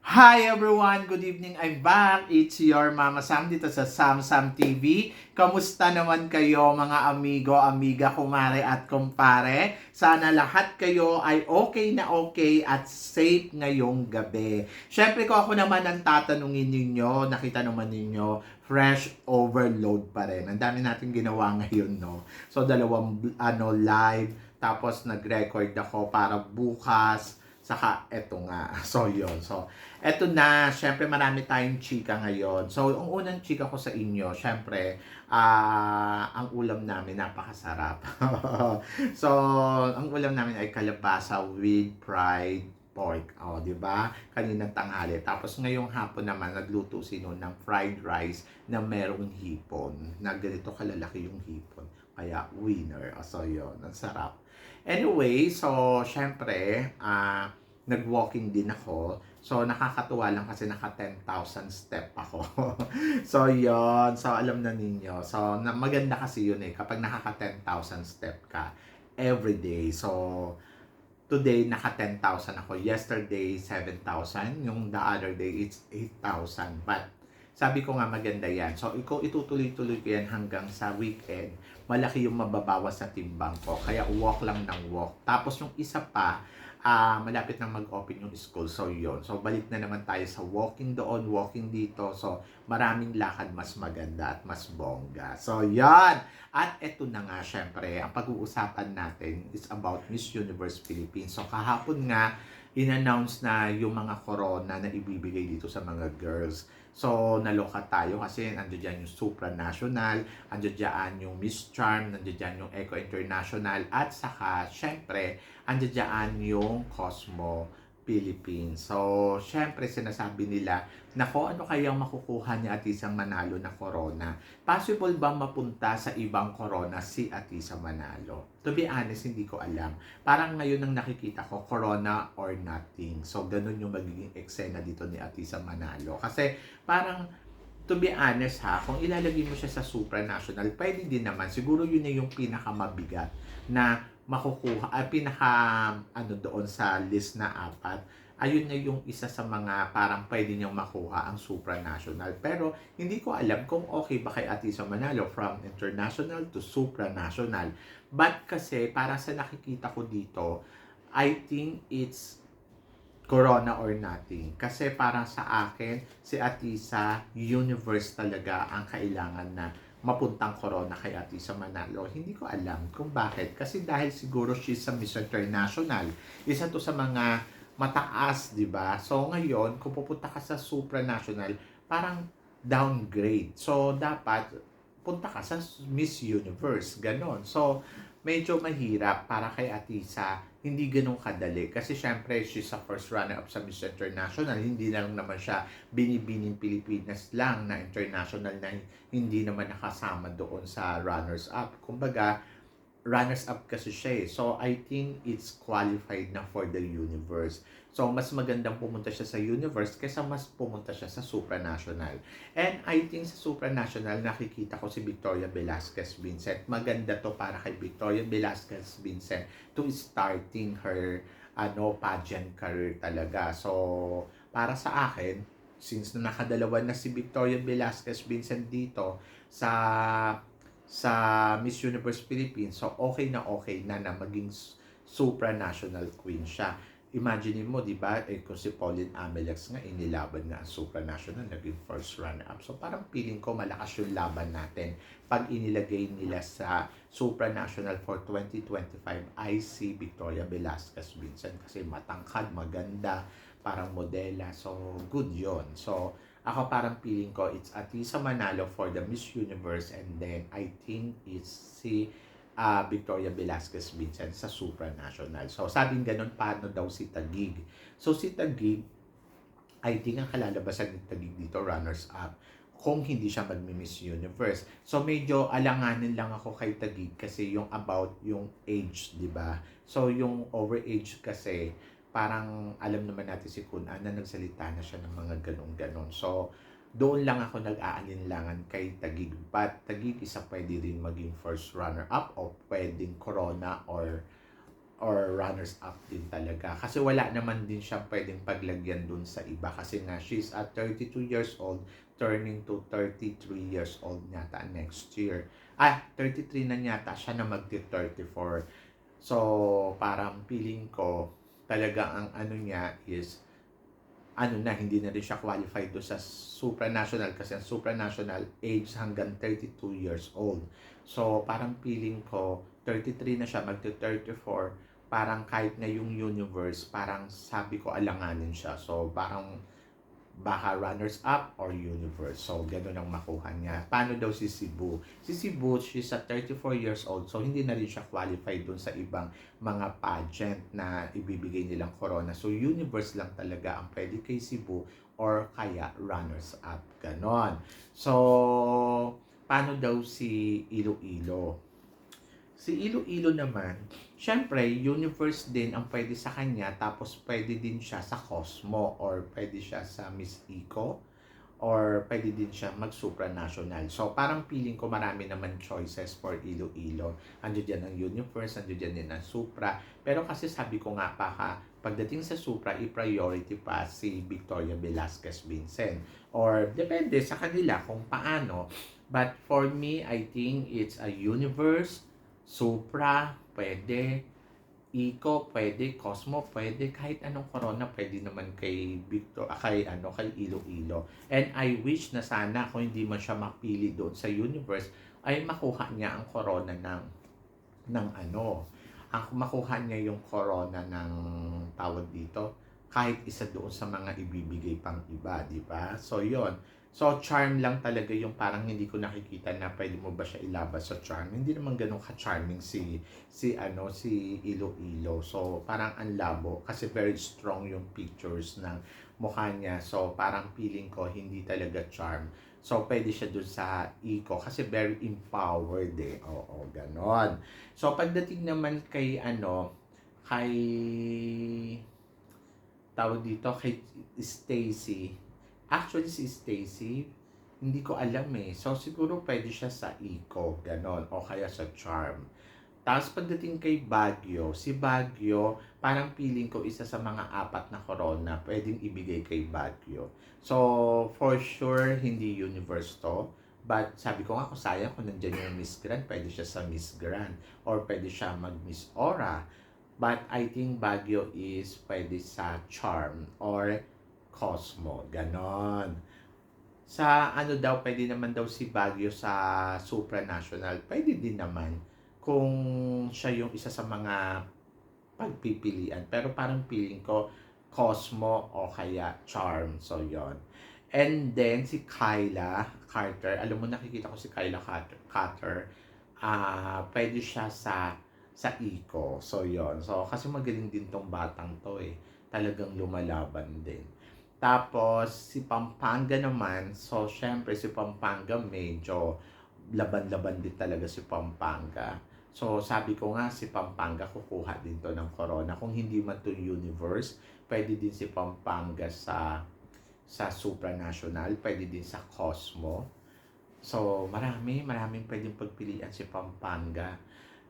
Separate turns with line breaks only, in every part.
Hi everyone! Good evening! I'm back! It's your Mama Sam dito sa Sam Sam TV. Kamusta naman kayo mga amigo, amiga, kumare at kumpare? Sana lahat kayo ay okay na okay at safe ngayong gabi. Syempre ko ako naman ang tatanungin ninyo, nakita naman ninyo, fresh overload pa rin. Ang dami natin ginawa ngayon, no? So dalawang live, tapos nag-record ako para bukas, saka eto nga. So yun. So eto na, syempre marami tayong chika ngayon. So, ang unang chika ko sa inyo, syempre, ang ulam namin napakasarap. So, ang ulam namin ay kalabasa with fried pork. O, di ba? Kaninang tanghali. Tapos ngayong hapon naman, nagluto si Noon ng fried rice na merong hipon. Na ganito kalalaki yung hipon. Kaya, winner. O, so, yun. Ang sarap. Anyway, so, syempre, nag-walking din ako. So, nakakatuwa lang kasi naka 10,000 step ako. So, yon. So, alam na ninyo. So, maganda kasi yun eh. Kapag nakaka 10,000 step ka every day. So, today, naka 10,000 ako. Yesterday, 7,000. Yung the other day, it's 8,000. But, sabi ko nga maganda yan. So, itutuloy-tuloy ko yan hanggang sa weekend. Malaki yung mababawas sa timbang ko. Kaya walk lang ng walk. Tapos yung isa pa, malapit nang mag-open yung school. So, yun. So, balik na naman tayo sa walking doon, walking dito. So, maraming lakad mas maganda at mas bongga. So, yan. At eto na nga, syempre, ang pag-uusapan natin is about Miss Universe Philippines. So, kahapon nga, in-announce na yung mga corona na ibibigay dito sa mga girls. So, naloka tayo kasi nandiyan dyan yung supranational, nandiyan dyan yung Miss Charm, nandiyan dyan yung Eco International, at saka, syempre, nandiyan dyan yung Cosmo Philippines. So, syempre, sinasabi nila, nako, ano kayang makukuha ni Atisang Manalo na corona? Possible ba mapunta sa ibang corona si Atisa Manalo? To be honest, hindi ko alam. Parang ngayon ang nakikita ko, corona or nothing. So, ganun yung magiging eksena dito ni Atisa Manalo. Kasi, parang, to be honest ha, kung ilalagay mo siya sa supranational, pwede din naman. Siguro yun na yung pinakamabigat na makukuha, pinaka, doon sa list na apat. Ayun na yung isa sa mga parang pwede niyong makuha ang supranational. Pero, hindi ko alam kung okay ba kay Atisa Manalo from international to supranational. But kasi, para sa nakikita ko dito, I think it's corona or nothing. Kasi para sa akin, si Atisa, universe talaga ang kailangan na mapuntang corona kay Atisa Manalo. Hindi ko alam kung bakit. Kasi dahil siguro she's a Miss International. Isa to sa mga mataas, di ba? So ngayon, kung pupunta ka sa supranational, parang downgrade. So dapat punta ka sa Miss Universe. Ganon. So medyo mahirap para kay Atisa, hindi ganun kadali. Kasi syempre, she's a first runner-up sa Miss International. Hindi lang naman siya binibining Pilipinas lang na international na hindi naman nakasama doon sa runners-up. Kumbaga, runners-up kasi siya eh. So, I think it's qualified na for the universe. So, mas magandang pumunta siya sa universe kaysa mas pumunta siya sa supranational. And I think sa supranational, nakikita ko si Victoria Velasquez Vincent. Maganda to para kay Victoria Velasquez Vincent to starting her pageant career talaga. So, para sa akin, since nakadalawa na si Victoria Velasquez Vincent dito sa Miss Universe Philippines, so okay na maging supranational queen siya. Imagine mo, di ba, kung si Pauline Amelex nga, inilaban nga ang supranational, naging first runner-up. So parang feeling ko malakas yung laban natin pag inilagay nila sa supranational for 2025. I see Victoria Velasquez Vincent kasi matangkad, maganda, parang modela. So good yon. So ako parang feeling ko it's Atisa Manalo for the Miss Universe, and then I think it's si Victoria Velasquez Vincent sa supranational. So sabing ganun, paano daw si Taguig? So si Taguig, I think ang kalalabasan ni Taguig dito, runners up, kung hindi siya magmi-Miss Universe. So medyo alanganin lang ako kay Taguig kasi yung about yung age, di ba? So yung overage kasi, parang alam naman natin si Kun na nagsalita na siya ng mga ganun-ganon. So, doon lang ako nag-aalinlangan kay Taguig. But Taguig isa pwede rin maging first runner-up o pwedeng corona or runners-up din talaga. Kasi wala naman din siya pwedeng paglagyan dun sa iba. Kasi nga, she's at 32 years old, turning to 33 years old yata next year. 33 na yata siya na magti-34. So, parang feeling ko, talaga ang ano niya is, hindi na rin siya qualified do sa supranational kasi ang supranational age hanggang 32 years old. So, parang feeling ko, 33 na siya, magti-34, parang kahit na yung universe, parang sabi ko alanganin siya. So, parang baka runners-up or universe. So, gano'n ang makuha niya. Paano daw si Cebu? Si Cebu, she's at 34 years old. So, hindi na rin siya qualified dun sa ibang mga pageant na ibibigay nilang corona. So, universe lang talaga ang pwede kay Cebu or kaya runners-up. Ganon. So, paano daw si Iloilo? Si Iloilo naman, syempre, universe din ang pwede sa kanya, tapos pwede din siya sa Cosmo, or pwede siya sa Miss Eco, or pwede din siya mag-supranational. So, parang feeling ko marami naman choices for Iloilo. Andiyan dyan ang universe, andiyan dyan din ang supra. Pero kasi sabi ko nga pa, pagdating sa supra, i-priority pa si Victoria Velasquez Vincent. Or depende sa kanila kung paano. But for me, I think it's a universe, Supra, pwede. Eco, pwede. Cosmo, pwede. Kahit anong corona, pwede naman kay kay Iloilo. And I wish na sana kung hindi man siya mapili doon sa universe, ay makuha niya ang corona makuha niya yung corona ng tawag dito, kahit isa doon sa mga ibibigay pang iba, di ba? So, yon. So, charm lang talaga yung parang hindi ko nakikita na pwede mo ba siya ilabas sa charm. Hindi naman ganun ka-charming si Iloilo. So, parang ang labo kasi very strong yung pictures ng mukha niya. So, parang feeling ko hindi talaga charm. So, pwede siya dun sa Eco kasi very empowered eh. Oo, ganon. So, pagdating naman kay tawag dito, kay Stacy. Actually, si Stacy, hindi ko alam eh. So, siguro pwede siya sa Eco, ganon, o kaya sa Charm. Tapos, pagdating kay Baguio, si Baguio, parang feeling ko isa sa mga 4 na corona pwedeng ibigay kay Baguio. So, for sure, hindi universe to. But, sabi ko nga, kung sayang kung nandiyan yung Miss Grand, pwede siya sa Miss Grand. Or pwede siya mag-Miss Aura. But, I think Baguio is pwede sa Charm or Cosmo, ganon. Sa daw, pwede naman daw si Baguio sa supranational. Pwede din naman kung siya yung isa sa mga pagpipilian. Pero parang feeling ko, Cosmo o kaya Charm. So, yon. And then, si Kyla Carter. Alam mo, nakikita ko si Kyla Carter. Pwede siya sa Eco. So, yon. So, kasi magaling din tong batang to eh. Talagang lumalaban din. Tapos, si Pampanga naman, so, syempre, si Pampanga medyo laban-laban din talaga si Pampanga. So, sabi ko nga, si Pampanga kukuha din to ng corona. Kung hindi man to universe, pwede din si Pampanga sa supranational, pwede din sa Cosmo. So, maraming pwedeng pagpilian si Pampanga.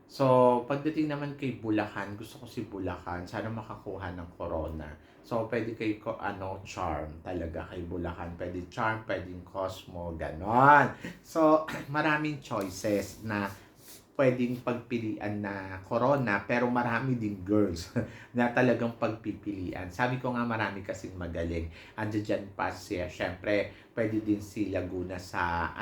So, pagdating naman kay Bulacan, gusto ko si Bulacan, sana makakuha ng corona. So, pwede kay Charm talaga kay Bulacan. Pwede Charm, pwedeng Cosmo, ganon. So, maraming choices na pwedeng pagpilian na corona, pero marami din girls na talagang pagpipilian. Sabi ko nga, marami kasing magaling. Andiyan dyan pa siya, syempre, pwede din si Laguna sa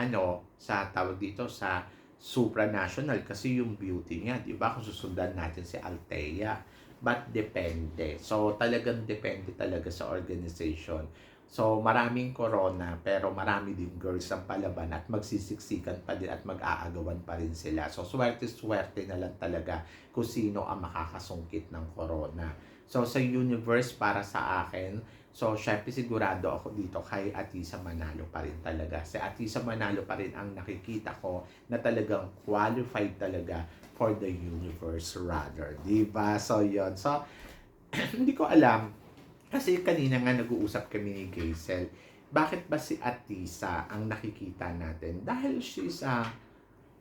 sa tawag dito, sa supranational kasi yung beauty niya, di ba? Kung susundan natin si Althea. But depende. So, talagang depende talaga sa organization. So, maraming corona, pero marami din girls ang palaban at magsisiksikan pa din at mag-aagawan pa rin sila. So, swerte-swerte na lang talaga kung sino ang makakasungkit ng corona. So, sa universe, para sa akin, so, syempre sigurado ako dito kay Atisa Manalo pa rin talaga. Si Atisa Manalo pa rin ang nakikita ko na talagang qualified talaga for the universe rather. Diba? So, yun. So, hindi ko alam. Kasi kanina nga nag-uusap kami ni Gaisel. Bakit ba si Atisa ang nakikita natin? Dahil she's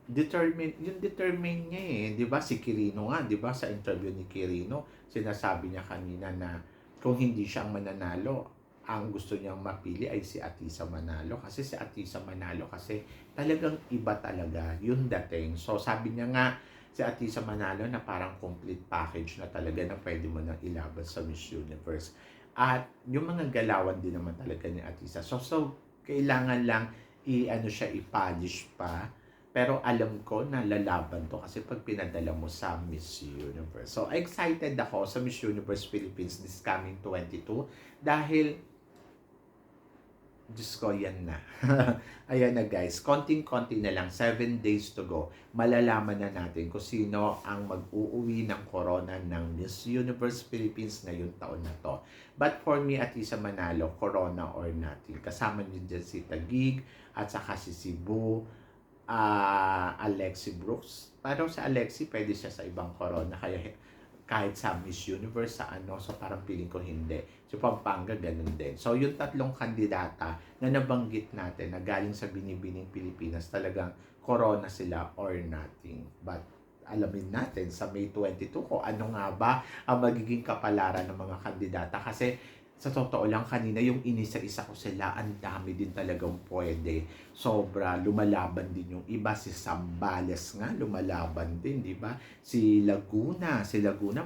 determine niya eh, 'di ba? Si Quirino nga, 'di ba, sa interview ni Quirino, sinasabi niya kanina na kung hindi siya ang mananalo, ang gusto niyang mapili ay si Atisa Manalo kasi si Atisa Manalo kasi talagang iba talaga yung dating. So sabi niya nga si Atisa Manalo na parang complete package na talaga na pwede mo nang ilaban sa Miss Universe. At yung mga galawan din naman talaga ni Atisa. So kailangan lang i-ano siya, i-polish pa. Pero alam ko na lalaban to kasi pag pinadala mo sa Miss Universe. So excited ako sa Miss Universe Philippines this coming 22 dahil Diyos ko, yan na. Ayan na guys, konting-konti na lang, 7 days to go. Malalaman na natin kung sino ang mag-uuwi ng corona ng Miss Universe Philippines ngayong taon na to. But for me, at isa manalo, corona or nothing. Kasama niyo dyan si Taguig at saka si Cebu, Alexi Brooks. Parang sa Alexi, pwede siya sa ibang corona. Kaya kahit sa Miss Universe, sa ano, so parang feeling ko hindi. So Pampanga, ganun din. So yung tatlong kandidata na nabanggit natin na galing sa binibining Pilipinas, talagang corona sila or nothing. But alamin natin sa May 22 kung ano nga ba ang magiging kapalaran ng mga kandidata. Kasi sa totoo lang, kanina yung inisa-isa ko sila, ang dami din talagang pwede. Sobra, lumalaban din yung iba. Si Zambales nga, lumalaban din, di ba? Si Laguna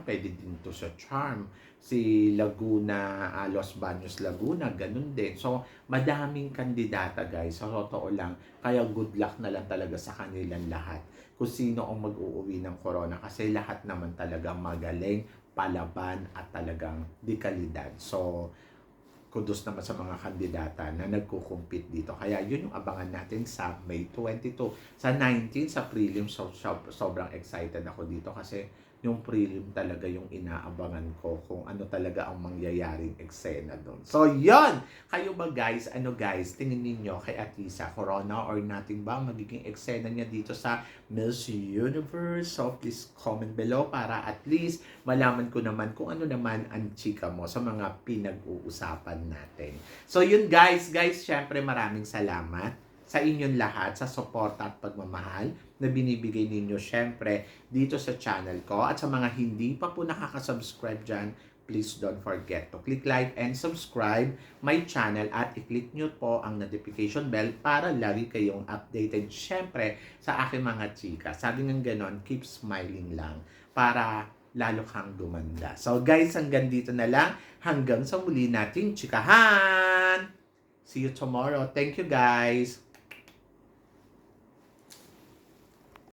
pwede din to sa Charm. Si Laguna, Los Baños Laguna, ganun din. So, madaming kandidata guys, sa totoo lang. Kaya good luck na lang talaga sa kanilang lahat. Kung sino ang mag-uuwi ng corona kasi lahat naman talaga magaling, palaban at talagang dekalidad. So, kudos naman sa mga kandidata na nagko-compete dito. Kaya yun yung abangan natin sa May 22. Sa 19, sa prelim, sobrang excited ako dito kasi yung prelim talaga yung inaabangan ko kung ano talaga ang mangyayaring eksena doon. So, yon. Kayo ba guys, tingin ninyo kay Atisa, corona or nothing ba magiging eksena niya dito sa Miss Universe? So, please comment below para at least malaman ko naman kung ano naman ang chika mo sa mga pinag-uusapan natin. So, yun guys, syempre maraming salamat sa inyong lahat, sa suporta at pagmamahal na binibigay ninyo syempre dito sa channel ko. At sa mga hindi pa po nakaka-subscribe dyan, please don't forget to click like and subscribe my channel at i-click nyo po ang notification bell para lagi kayong updated syempre sa aking mga chika. Sabi ng ganon, keep smiling lang para lalo kang gumanda. So guys, hanggang dito na lang. Hanggang sa muli nating chikahan! See you tomorrow. Thank you guys!